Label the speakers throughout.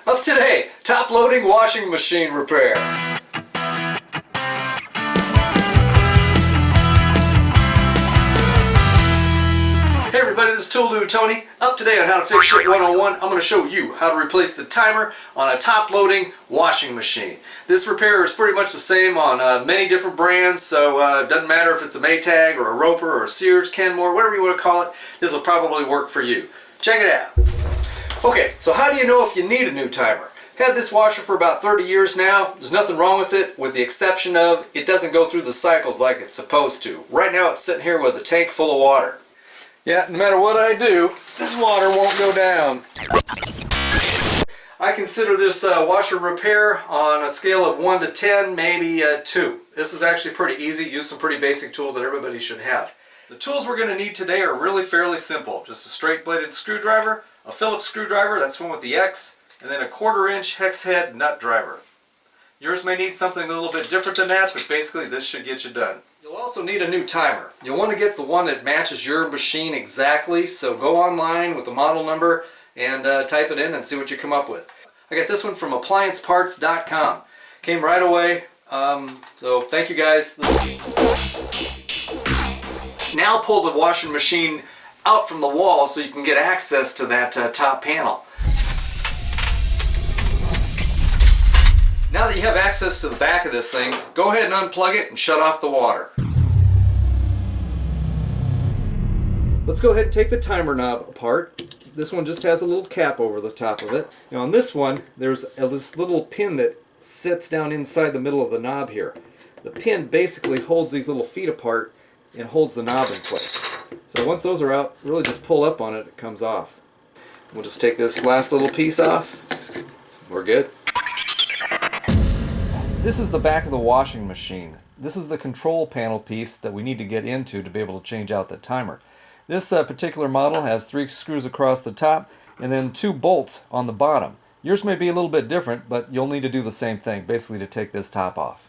Speaker 1: of today, top loading washing machine repair. Hey everybody, this is Tool Dude Tony. Up today on How to Fix Shit 101, I'm going to show you how to replace the timer on a top loading washing machine. This repair is pretty much the same on many different brands, so it doesn't matter if it's a Maytag or a Roper or a Sears, Kenmore, whatever you want to call it, this will probably work for you. Check it out. Okay, so how do you know if you need a new timer? Had this washer for about 30 years now. There's nothing wrong with it, with the exception of it doesn't go through the cycles like it's supposed to. Right now it's sitting here with a tank full of water. Yeah, no matter what I do, this water won't go down. I consider this washer repair on a scale of 1 to 10, maybe 2. This is actually pretty easy. Use some pretty basic tools that everybody should have. The tools we're going to need today are really fairly simple. Just a straight bladed screwdriver, a Phillips screwdriver, that's one with the X, and then a 1/4 inch hex head nut driver. Yours may need something a little bit different than that, but basically this should get you done. You'll also need a new timer. You'll want to get the one that matches your machine exactly, so go online with the model number and type it in and see what you come up with. I got this one from applianceparts.com. Came right away, so thank you guys. Now pull the washing machine out from the wall so you can get access to that top panel. Now that you have access to the back of this thing, go ahead and unplug it and shut off the water. Let's go ahead and take the timer knob apart. This one just has a little cap over the top of it. Now on this one, there's this little pin that sits down inside the middle of the knob here. The pin basically holds these little feet apart and holds the knob in place. So once those are out, really just pull up on it, it comes off. We'll just take this last little piece off. We're good. This is the back of the washing machine. This is the control panel piece that we need to get into to be able to change out the timer. This particular model has 3 screws across the top and then 2 bolts on the bottom. Yours may be a little bit different, but you'll need to do the same thing, basically to take this top off.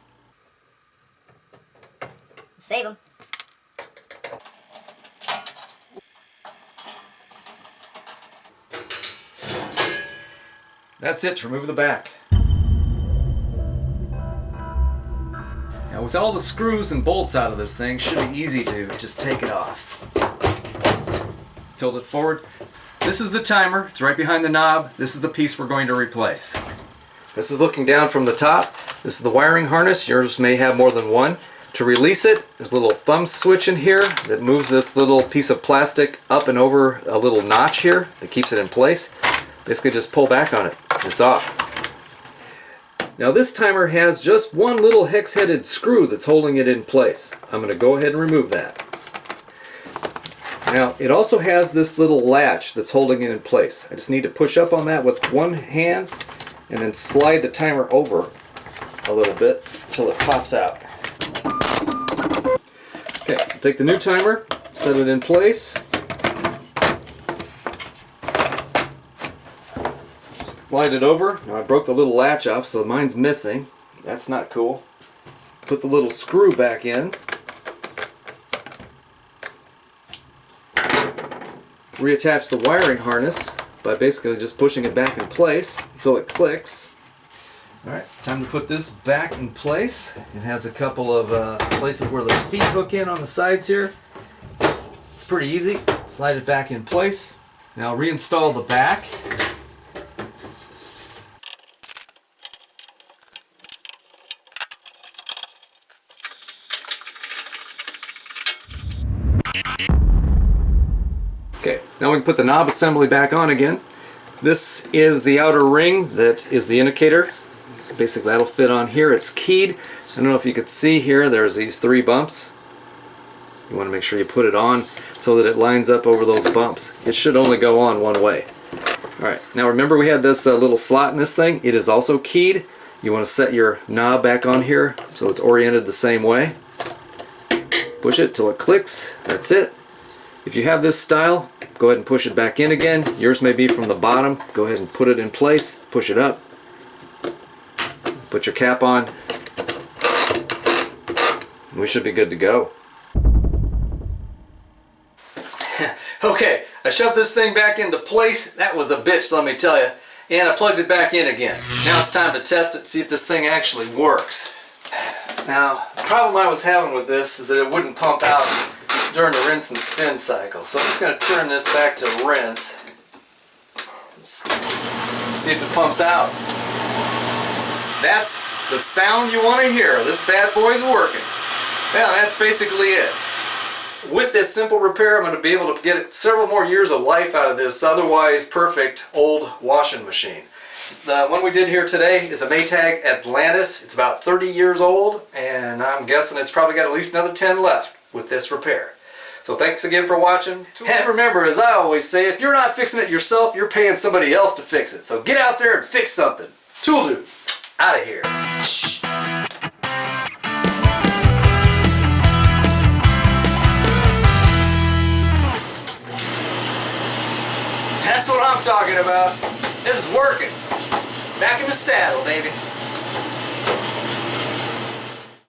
Speaker 2: Save them.
Speaker 1: That's it, to remove the back. Now with all the screws and bolts out of this thing, it should be easy to just take it off. Tilt it forward. This is the timer, it's right behind the knob. This is the piece we're going to replace. This is looking down from the top. This is the wiring harness. Yours may have more than one. To release it, there's a little thumb switch in here that moves this little piece of plastic up and over a little notch here that keeps it in place. Basically just pull back on it. It's off. Now this timer has just one little hex-headed screw that's holding it in place. I'm going to go ahead and remove that. Now it also has this little latch that's holding it in place. I just need to push up on that with one hand and then slide the timer over a little bit until it pops out. Okay, take the new timer, set it in place. Slide it over. Now I broke the little latch off, so mine's missing. That's not cool. Put the little screw back in. Reattach the wiring harness by basically just pushing it back in place until it clicks. Alright, time to put this back in place. It has a couple of places where the feet hook in on the sides here. It's pretty easy. Slide it back in place. Now reinstall the back. Okay, now we can put the knob assembly back on again. This is the outer ring that is the indicator. Basically that'll fit on here. It's keyed. I don't know if you could see here, there's these 3 bumps. You want to make sure you put it on so that it lines up over those bumps. It should only go on one way. Alright, now remember we had this little slot in this thing. It is also keyed. You want to set your knob back on here so it's oriented the same way. Push it till it clicks. That's it. If you have this style, go ahead and push it back in again. Yours may be from the bottom. Go ahead and put it in place. Push it up. Put your cap on. We should be good to go. Okay, I shoved this thing back into place. That was a bitch, let me tell you. and I plugged it back in again. Now it's time to test it, see if this thing actually works. Now, the problem I was having with this is that it wouldn't pump out during the rinse and spin cycle. So I'm just going to turn this back to rinse. Let's see if it pumps out. That's the sound you want to hear. This bad boy's working. Well, that's basically it. With this simple repair, I'm going to be able to get several more years of life out of this otherwise perfect old washing machine. The one we did here today is a Maytag Atlantis. It's about 30 years old, and I'm guessing it's probably got at least another 10 left with this repair. So thanks again for watching. And remember, as I always say, if you're not fixing it yourself, you're paying somebody else to fix it. So get out there and fix something. Tool Dude, out of here. Shh. That's what I'm talking about. This is working. Back in the saddle, baby.